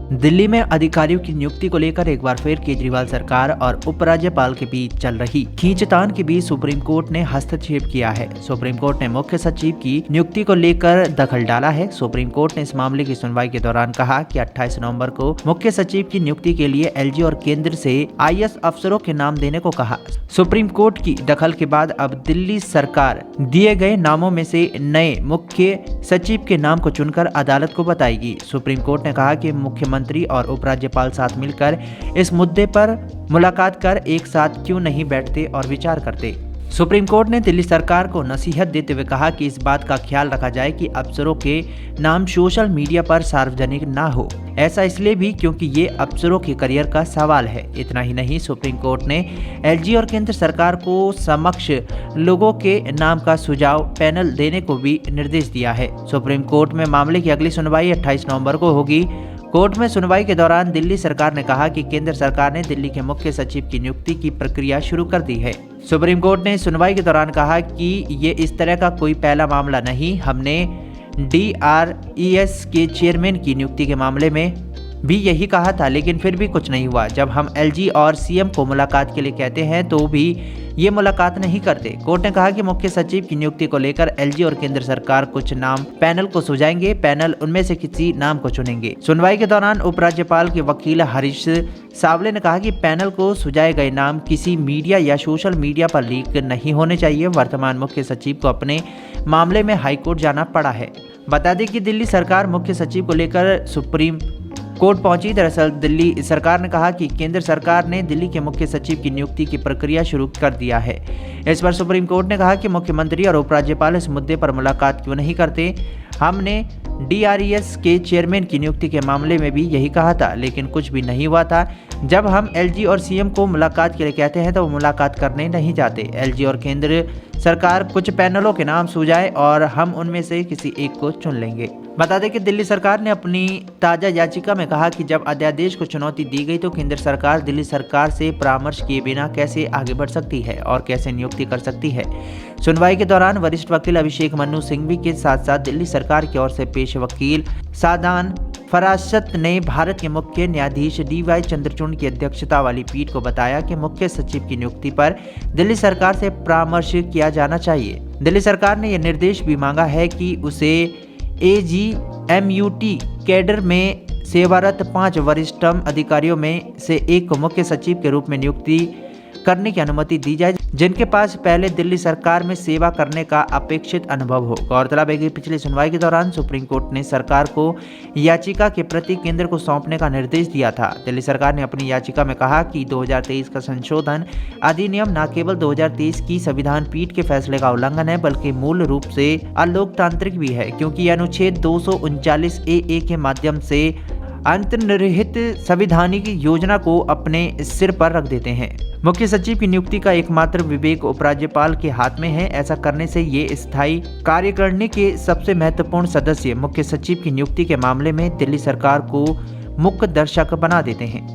दिल्ली में अधिकारियों की नियुक्ति को लेकर एक बार फिर केजरीवाल सरकार और उपराज्यपाल के बीच चल रही खींचतान के बीच सुप्रीम कोर्ट ने हस्तक्षेप किया है। सुप्रीम कोर्ट ने मुख्य सचिव की नियुक्ति को लेकर दखल डाला है। सुप्रीम कोर्ट ने इस मामले की सुनवाई के दौरान कहा कि 28 नवंबर को मुख्य सचिव की नियुक्ति के लिए एलजी और केंद्र से आईएएस अफसरों के नाम देने को कहा। सुप्रीम कोर्ट की दखल के बाद अब दिल्ली सरकार दिए गए नामों में से नए मुख्य सचिव के नाम को चुनकर अदालत को बताएगी। सुप्रीम कोर्ट ने कहा कि मुख्यमंत्री और उपराज्यपाल साथ मिलकर इस मुद्दे पर मुलाकात कर एक साथ क्यों नहीं बैठते और विचार करते। सुप्रीम कोर्ट ने दिल्ली सरकार को नसीहत देते हुए कहा कि इस बात का ख्याल रखा जाए कि अफसरों के नाम सोशल मीडिया पर सार्वजनिक ना हो। ऐसा इसलिए भी क्योंकि ये अफसरों के करियर का सवाल है। इतना ही नहीं, सुप्रीम कोर्ट ने एलजी और केंद्र सरकार को समक्ष लोगों के नाम का सुझाव पैनल देने को भी निर्देश दिया है। सुप्रीम कोर्ट में मामले की अगली सुनवाई 28 नवंबर को होगी। कोर्ट में सुनवाई के दौरान दिल्ली सरकार ने कहा कि केंद्र सरकार ने दिल्ली के मुख्य सचिव की नियुक्ति की प्रक्रिया शुरू कर दी है। सुप्रीम कोर्ट ने सुनवाई के दौरान कहा कि ये इस तरह का कोई पहला मामला नहीं। हमने डीआरईएस के चेयरमैन की नियुक्ति के मामले में भी यही कहा था, लेकिन फिर भी कुछ नहीं हुआ। जब हम एलजी और सीएम को मुलाकात के लिए कहते हैं तो भी ये मुलाकात नहीं करते। कोर्ट ने कहा कि मुख्य सचिव की नियुक्ति को लेकर एलजी और केंद्र सरकार कुछ नाम पैनल को सुझाएंगे। पैनल उनमें से किसी नाम को चुनेंगे। सुनवाई के दौरान उपराज्यपाल के वकील हरीश सावले ने कहा कि पैनल को सुझाए गए नाम किसी मीडिया या सोशल मीडिया पर लीक नहीं होने चाहिए। वर्तमान मुख्य सचिव को अपने मामले में हाईकोर्ट जाना पड़ा है। बता दें कि दिल्ली सरकार मुख्य सचिव को लेकर सुप्रीम कोर्ट पहुंची। दरअसल दिल्ली सरकार ने कहा कि केंद्र सरकार ने दिल्ली के मुख्य सचिव की नियुक्ति की प्रक्रिया शुरू कर दिया है। इस पर सुप्रीम कोर्ट ने कहा कि मुख्यमंत्री और उपराज्यपाल इस मुद्दे पर मुलाकात क्यों नहीं करते। हमने डीआरईएस के चेयरमैन की नियुक्ति के मामले में भी यही कहा था, लेकिन कुछ भी नहीं हुआ था। जब हम एलजी और सीएम को मुलाकात के लिए कहते हैं तो वो मुलाकात करने नहीं जाते। एलजी और केंद्र सरकार कुछ पैनलों के नाम सुझाए और हम उनमें से किसी एक को चुन लेंगे। बता दें कि दिल्ली सरकार ने अपनी ताज़ा याचिका में कहा कि जब अध्यादेश को चुनौती दी गई तो केंद्र सरकार दिल्ली सरकार से परामर्श किए बिना कैसे आगे बढ़ सकती है और कैसे नियुक्ति कर सकती है। सुनवाई के दौरान वरिष्ठ वकील अभिषेक मनु सिंघवी के साथ साथ दिल्ली सरकार की ओर से पेश वकील सादान फरासत ने भारत के मुख्य न्यायाधीश डीवाई चंद्रचूड़ की अध्यक्षता वाली पीठ को बताया कि मुख्य सचिव की नियुक्ति पर दिल्ली सरकार से परामर्श किया जाना चाहिए। दिल्ली सरकार ने यह निर्देश भी मांगा है कि उसे एजीएमयूटी कैडर में सेवारत 5 वरिष्ठतम अधिकारियों में से एक को मुख्य सचिव के रूप में नियुक्ति करने की अनुमति दी जाए, जिनके पास पहले दिल्ली सरकार में सेवा करने का अपेक्षित अनुभव हो। गौरतलब है कि पिछली सुनवाई के दौरान सुप्रीम कोर्ट ने सरकार को याचिका के प्रति केंद्र को सौंपने का निर्देश दिया था। दिल्ली सरकार ने अपनी याचिका में कहा कि 2023 का संशोधन अधिनियम न केवल 2023 की संविधान पीठ के फैसले का उल्लंघन है, बल्कि मूल रूप से अलोकतांत्रिक भी है, क्योंकि यह अनुच्छेद 239 ए के माध्यम से अंतर्निहित संवैधानिक योजना को अपने सिर पर रख देते हैं। मुख्य सचिव की नियुक्ति का एकमात्र विवेक उपराज्यपाल के हाथ में है। ऐसा करने से ये स्थायी कार्यकारिणी के सबसे महत्वपूर्ण सदस्य मुख्य सचिव की नियुक्ति के मामले में दिल्ली सरकार को मुख्य दर्शक बना देते हैं।